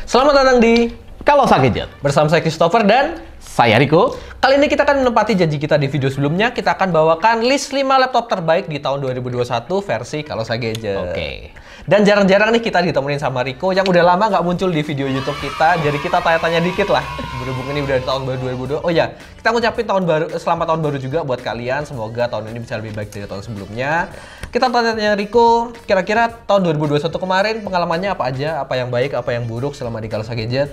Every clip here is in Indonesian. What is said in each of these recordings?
Selamat datang di Kalosa Gadget. bersama saya Christopher dan Saya Riko. kali ini kita akan menepati janji kita di video sebelumnya. Kita akan bawakan list 5 laptop terbaik di tahun 2021 versi Kalosa Gadget. Oke. Dan jarang-jarang nih kita ditemenin sama Riko yang udah lama nggak muncul di video YouTube kita. Jadi kita tanya-tanya dikit lah. Berhubung ini udah di tahun baru 2022. Oh ya, kita ngucapin selamat tahun baru juga buat kalian. Semoga tahun ini bisa lebih baik dari tahun sebelumnya. Kita tanya-tanya Riko, kira-kira tahun 2021 kemarin pengalamannya apa aja? Apa yang baik, apa yang buruk selama di Kalosa Gadget?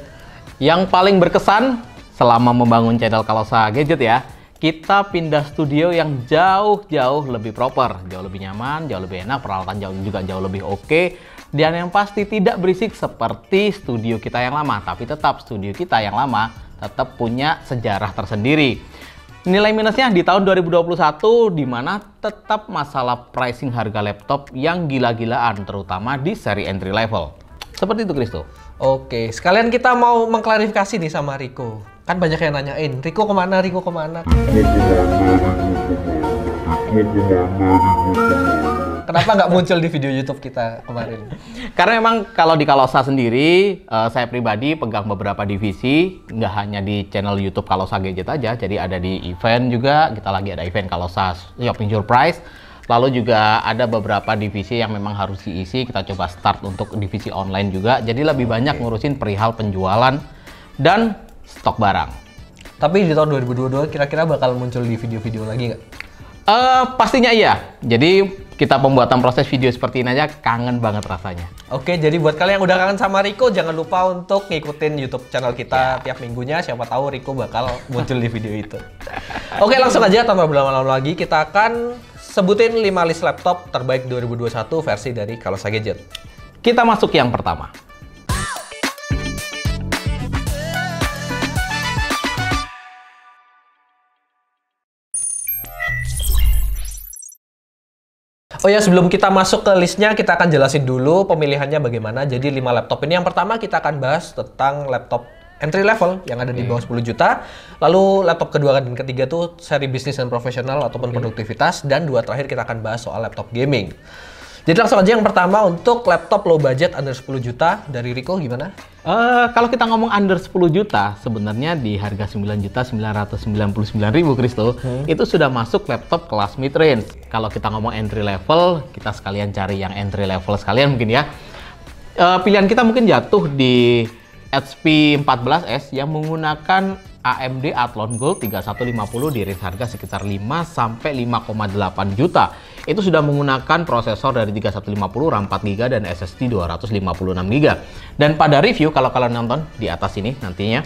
Yang paling berkesan selama membangun channel Kalosa Gadget ya, kita pindah studio yang jauh-jauh lebih proper, jauh lebih nyaman, jauh lebih enak, peralatan juga jauh lebih oke. Dan yang pasti tidak berisik seperti studio kita yang lama, tapi tetap studio kita yang lama tetap punya sejarah tersendiri. Nilai minusnya di tahun 2021 di mana tetap masalah pricing harga laptop yang gila-gilaan, terutama di seri entry level. Seperti itu, Kristo. Oke, sekalian kita mau mengklarifikasi nih sama Riko. Kan banyak yang nanyain, Riko kemana, Riko kemana? Kenapa nggak muncul di video YouTube kita kemarin? Karena memang kalau di Kalosa sendiri, saya pribadi pegang beberapa divisi, nggak hanya di channel YouTube Kalosa Gadget aja, jadi ada di event juga, kita lagi ada event Kalosa Shopping Surprise, lalu juga ada beberapa divisi yang memang harus diisi, kita coba start untuk divisi online juga, jadi lebih banyak ngurusin perihal penjualan dan stok barang. Tapi di tahun 2022 kira-kira bakal muncul di video-video lagi nggak? Pastinya iya. Jadi kita pembuatan proses video seperti ini aja kangen banget rasanya. Oke, jadi buat kalian yang udah kangen sama Riko, jangan lupa untuk ngikutin YouTube channel kita tiap minggunya. Siapa tahu Riko bakal muncul di video itu. Oke, langsung aja tanpa berlama-lama lagi, kita akan sebutin 5 list laptop terbaik 2021 versi dari Kalosa Gadget. Kita masuk yang pertama. Oh ya, sebelum kita masuk ke listnya, kita akan jelasin dulu pemilihannya bagaimana. Jadi 5 laptop ini, yang pertama kita akan bahas tentang laptop entry level yang ada di bawah 10 juta. Lalu laptop kedua dan ketiga tuh seri bisnis dan profesional ataupun produktivitas. Dan 2 terakhir kita akan bahas soal laptop gaming. Jadi langsung aja yang pertama untuk laptop low budget under 10 juta dari Riko gimana? Kalau kita ngomong under 10 juta, sebenarnya di harga 9.999.000 Kristo, itu sudah masuk laptop kelas mid range. Kalau kita ngomong entry level, kita sekalian cari yang entry level sekalian mungkin ya. Pilihan kita mungkin jatuh di HP 14S yang menggunakan AMD Athlon Gold 3150 di range harga sekitar 5 sampai 5,8 juta. Itu sudah menggunakan prosesor dari 3150, RAM 4GB dan SSD 256GB. Dan pada review kalau kalian nonton di atas ini nantinya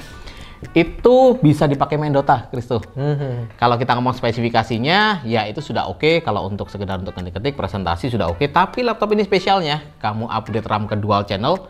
itu bisa dipakai main Dota, Kristo. Kalau kita ngomong spesifikasinya, ya itu sudah oke. Kalau untuk sekedar untuk ketik-ketik presentasi sudah oke. Tapi laptop ini spesialnya, kamu update RAM ke dual channel,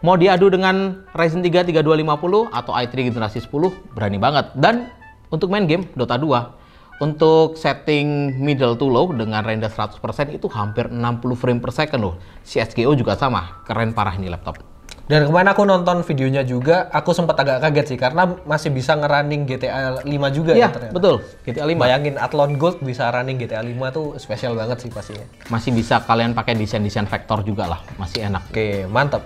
mau diadu dengan Ryzen 3 3250 atau i3 generasi 10, berani banget. Dan untuk main game Dota 2, untuk setting middle to low dengan render 100% itu hampir 60 frame per second loh. CSGO juga sama, keren parah ini laptop. Dan kemarin aku nonton videonya juga, aku sempat agak kaget sih karena masih bisa nge-running GTA 5 juga ya ternyata. Betul, GTA 5. Bayangin Athlon Gold bisa running GTA 5 tuh spesial banget sih pastinya. Masih bisa kalian pakai desain-desain vektor juga lah, masih enak. Oke, mantap.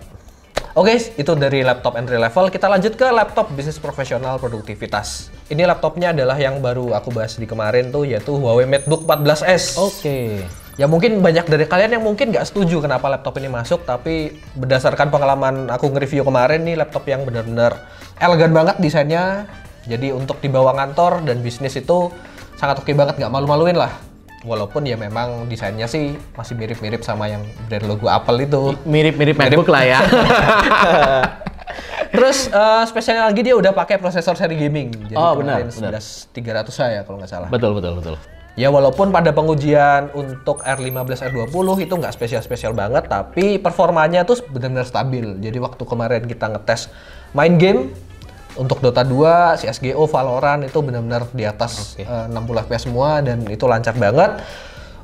Oke, itu dari laptop entry level. Kita lanjut ke laptop bisnis profesional produktivitas. Ini laptopnya adalah yang baru aku bahas di kemarin tuh, yaitu Huawei MateBook 14S. Oke. Ya mungkin banyak dari kalian yang mungkin nggak setuju kenapa laptop ini masuk, tapi berdasarkan pengalaman aku nge-review kemarin nih, laptop yang benar-benar elegan banget desainnya. Jadi untuk dibawa ngantor dan bisnis itu sangat oke banget, nggak malu-maluin lah. Walaupun ya memang desainnya sih masih mirip-mirip sama yang brand logo Apple itu. Mirip-mirip MacBook lah ya. Terus spesialnya lagi dia udah pakai prosesor seri gaming. Jadi benar. 11300 ya kalau nggak salah. Betul. Ya walaupun pada pengujian untuk R15, R20 itu nggak spesial-spesial banget, tapi performanya tuh benar-benar stabil. Jadi waktu kemarin kita ngetes main game, untuk Dota 2, CSGO, Valorant itu benar-benar di atas 60 FPS semua dan itu lancar banget.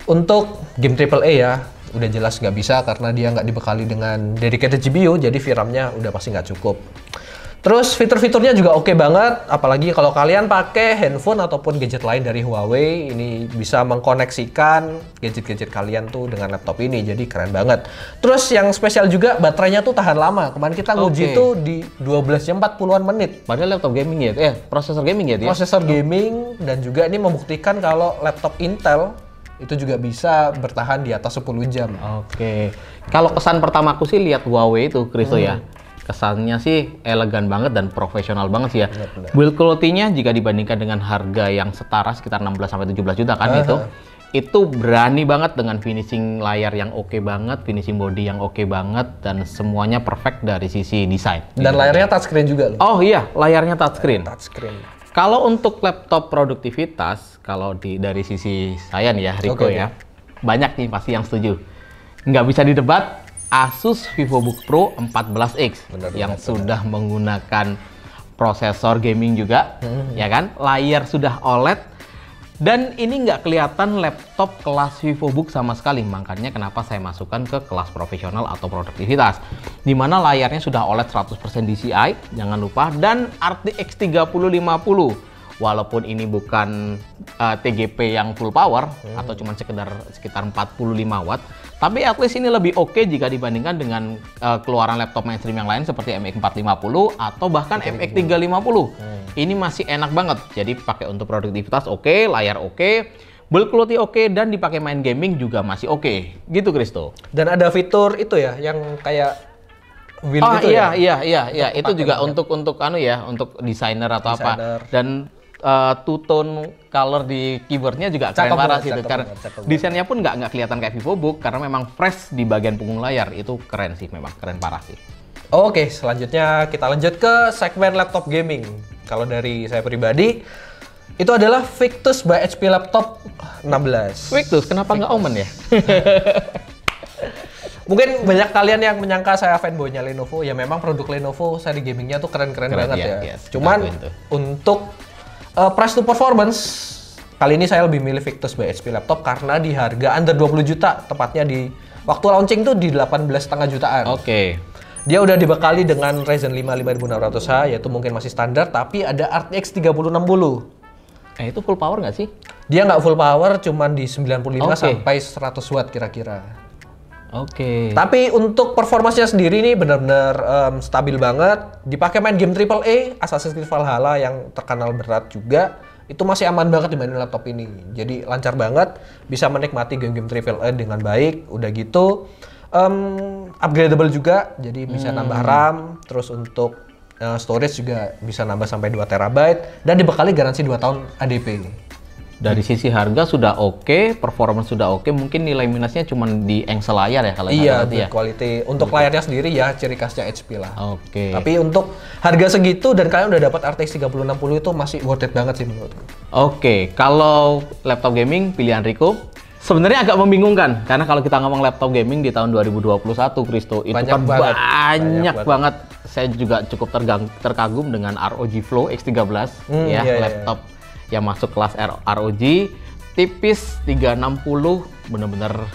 Untuk game AAA ya, udah jelas nggak bisa karena dia nggak dibekali dengan dedicated GPU, jadi VRAM-nya udah pasti nggak cukup. Terus fitur-fiturnya juga oke banget, apalagi kalau kalian pakai handphone ataupun gadget lain dari Huawei, ini bisa mengkoneksikan gadget-gadget kalian tuh dengan laptop ini, jadi keren banget. Terus yang spesial juga baterainya tuh tahan lama, kemarin kita nguji tuh di 12 jam 40-an menit. Padahal laptop gaming ya, prosesor gaming ya dia? Prosesor gaming, dan juga ini membuktikan kalau laptop Intel itu juga bisa bertahan di atas 10 jam. Oke. Kalau kesan pertamaku sih lihat Huawei itu, Kristo ya. Kesannya sih elegan banget dan profesional banget sih ya. Build quality-nya jika dibandingkan dengan harga yang setara sekitar 16-17 juta kan itu berani banget dengan finishing layar yang oke banget, finishing body yang oke banget, dan semuanya perfect dari sisi desain. Dan layarnya touchscreen juga loh. Oh iya, layarnya touchscreen. Touchscreen. Kalau untuk laptop produktivitas, kalau dari sisi saya nih ya, Rico ya, banyak nih pasti yang setuju. Nggak bisa didebat, Asus VivoBook Pro 14X yang sudah menggunakan prosesor gaming juga, ya kan? Layar sudah OLED, dan ini nggak kelihatan laptop kelas VivoBook sama sekali. Makanya kenapa saya masukkan ke kelas profesional atau produktivitas, di mana layarnya sudah OLED 100% DCI, jangan lupa, dan RTX 3050. Walaupun ini bukan TGP yang full power atau cuma sekitar 45 watt, tapi at least ini lebih oke jika dibandingkan dengan keluaran laptop mainstream yang lain seperti MX 450 atau bahkan MX 350. Ini masih enak banget. Jadi pakai untuk produktivitas oke, layar oke, build quality oke, dan dipakai main gaming juga masih oke. Gitu, Kristo. Dan ada fitur itu ya yang kayak wheel gitu ya? Iya. Itu juga untuk desainer atau apa. Dan two-tone color di keyboardnya juga keren parah sih. Karena desainnya pun nggak kelihatan kayak VivoBook karena memang fresh di bagian punggung layar. Itu keren sih, memang keren parah sih. Oke, selanjutnya kita lanjut ke segmen laptop gaming. Kalau dari saya pribadi, itu adalah Victus by HP Laptop 16. Victus, kenapa nggak Omen ya? Mungkin banyak kalian yang menyangka saya fanboy-nya Lenovo. Ya memang produk Lenovo seri gamingnya tuh keren-keren banget ya. Yes, cuman untuk price to performance, kali ini saya lebih milih Victus by HP Laptop karena di harga under 20 juta, tepatnya di waktu launching tuh di 18,5 jutaan. Dia udah dibekali dengan Ryzen 5 5600H, yaitu mungkin masih standar, tapi ada RTX 3060. Itu full power nggak sih? Dia nggak full power, cuman di 95 sampai 100 watt kira-kira. Tapi untuk performanya sendiri nih benar-benar stabil banget. Dipakai main game AAA, Assassin's Creed Valhalla yang terkenal berat juga, itu masih aman banget dimainin laptop ini. Jadi lancar banget, bisa menikmati game-game AAA dengan baik. Udah gitu, upgradable juga, jadi bisa nambah RAM. Terus untuk storage juga bisa nambah sampai 2 TB dan dibekali garansi 2 tahun ADP. Dari sisi harga sudah oke, performance sudah oke, mungkin nilai minusnya cuma di engsel layar ya kalau build quality. Untuk layarnya sendiri ya ciri khasnya HP lah. Tapi untuk harga segitu dan kalian udah dapat RTX 3060 itu masih worth it banget sih menurutku. Kalau laptop gaming pilihan Rico sebenarnya agak membingungkan karena kalau kita ngomong laptop gaming di tahun 2021, Kristo, itu banyak banget. Saya juga cukup terkagum dengan ROG Flow X13 laptop yang masuk kelas ROG, tipis 360, bener-bener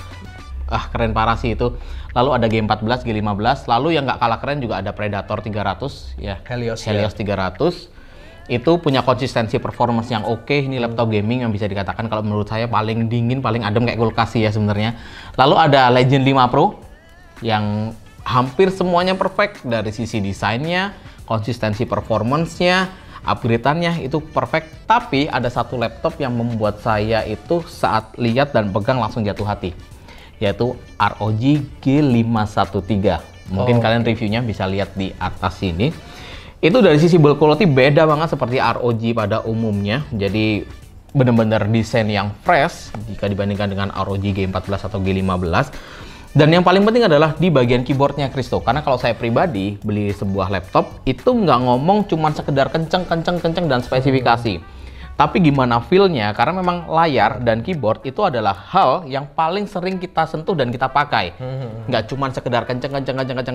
keren parah sih itu. Lalu ada G14, G15, lalu yang nggak kalah keren juga ada Predator 300 ya, Helios 300. Itu punya konsistensi performance yang oke. Ini laptop gaming yang bisa dikatakan kalau menurut saya paling dingin, paling adem kayak kulkas ya sebenarnya. Lalu ada Legend 5 Pro yang hampir semuanya perfect dari sisi desainnya, konsistensi performance-nya, upgrade-annya itu perfect. Tapi ada satu laptop yang membuat saya itu saat lihat dan pegang langsung jatuh hati, yaitu ROG G513. Mungkin kalian reviewnya bisa lihat di atas sini. Itu dari sisi build quality beda banget seperti ROG pada umumnya. Jadi benar-benar desain yang fresh jika dibandingkan dengan ROG G14 atau G15. Dan yang paling penting adalah di bagian keyboardnya, Kristo. Karena kalau saya pribadi beli sebuah laptop itu nggak ngomong cuman sekedar kenceng dan spesifikasi. Tapi gimana feel-nya, karena memang layar dan keyboard itu adalah hal yang paling sering kita sentuh dan kita pakai. Nggak cuma sekedar kenceng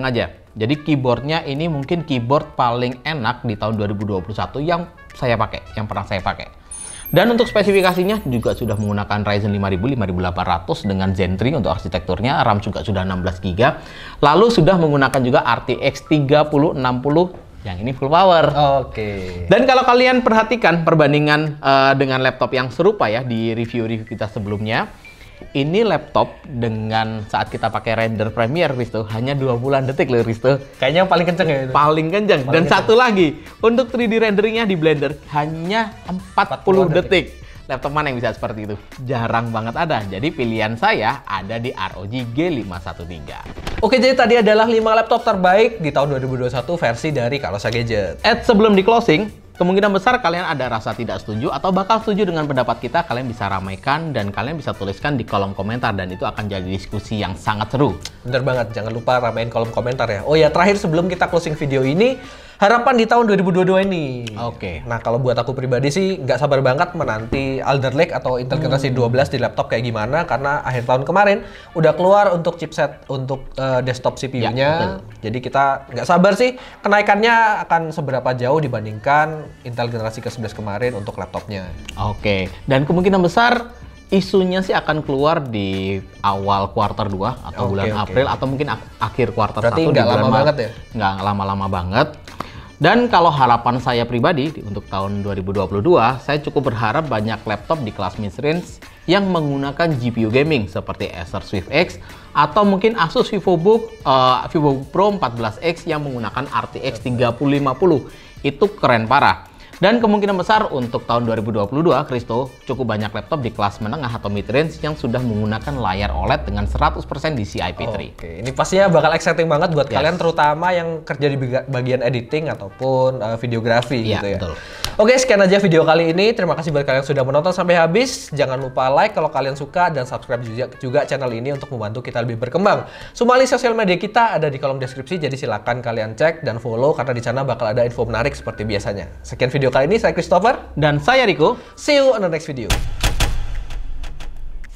aja. Jadi keyboardnya ini mungkin keyboard paling enak di tahun 2021 yang saya pakai, yang pernah saya pakai. Dan untuk spesifikasinya juga sudah menggunakan Ryzen 5000, 5800 dengan Zen 3 untuk arsitekturnya, RAM juga sudah 16 GB. Lalu sudah menggunakan juga RTX 3060 Yang ini full power. Oke. Dan kalau kalian perhatikan perbandingan dengan laptop yang serupa ya di review-review kita sebelumnya, ini laptop dengan saat kita pakai render Premiere, Risto, hanya 20-an detik loh, Risto. Kayaknya yang paling kenceng ya itu. Paling kenceng. Dan satu lagi, untuk 3D renderingnya di Blender hanya 40 detik. Laptop mana yang bisa seperti itu? Jarang banget ada. Jadi pilihan saya ada di ROG G513. Oke, jadi tadi adalah 5 laptop terbaik di tahun 2021 versi dari Kalosa Gadget. Sebelum di closing, kemungkinan besar kalian ada rasa tidak setuju atau bakal setuju dengan pendapat kita. Kalian bisa ramaikan dan kalian bisa tuliskan di kolom komentar, dan itu akan jadi diskusi yang sangat seru. Bener banget, jangan lupa ramein kolom komentar ya. Oh ya, terakhir sebelum kita closing video ini, harapan di tahun 2022 ini. Oke. Nah, kalau buat aku pribadi sih nggak sabar banget menanti Alder Lake atau Intel generasi 12 di laptop kayak gimana, karena akhir tahun kemarin udah keluar untuk chipset untuk desktop CPU-nya. Ya, jadi kita nggak sabar sih kenaikannya akan seberapa jauh dibandingkan Intel generasi ke-11 kemarin untuk laptopnya. Oke. Dan kemungkinan besar isunya sih akan keluar di awal kuartal 2 atau bulan April atau mungkin akhir kuartal 1. Berarti nggak lama banget ya? Nggak lama-lama banget. Dan kalau harapan saya pribadi untuk tahun 2022, saya cukup berharap banyak laptop di kelas mid-range yang menggunakan GPU gaming seperti Acer Swift X atau mungkin Asus VivoBook Pro 14X yang menggunakan RTX 3050. Itu keren parah. Dan kemungkinan besar untuk tahun 2022, Kristo, cukup banyak laptop di kelas menengah atau mid-range yang sudah menggunakan layar OLED dengan 100% DCI P3. Oke, ini pastinya bakal exciting banget buat kalian, terutama yang kerja di bagian editing ataupun videografi gitu ya. Betul. Oke, sekian aja video kali ini. Terima kasih buat kalian yang sudah menonton sampai habis. Jangan lupa like kalau kalian suka dan subscribe juga channel ini untuk membantu kita lebih berkembang. Semua link sosial media kita ada di kolom deskripsi, jadi silakan kalian cek dan follow karena di sana bakal ada info menarik seperti biasanya. Sekian video kali ini, saya Christopher. Dan saya Riko. See you on the next video.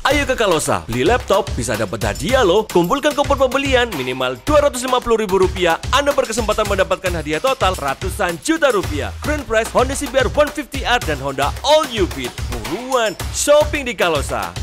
Ayo ke Kalosa, beli laptop bisa dapat hadiah loh. Kumpulkan kupon pembelian minimal Rp250.000. Anda berkesempatan mendapatkan hadiah total ratusan juta rupiah. Grand prize Honda CBR 150R dan Honda All New Beat. Buruan, shopping di Kalosa.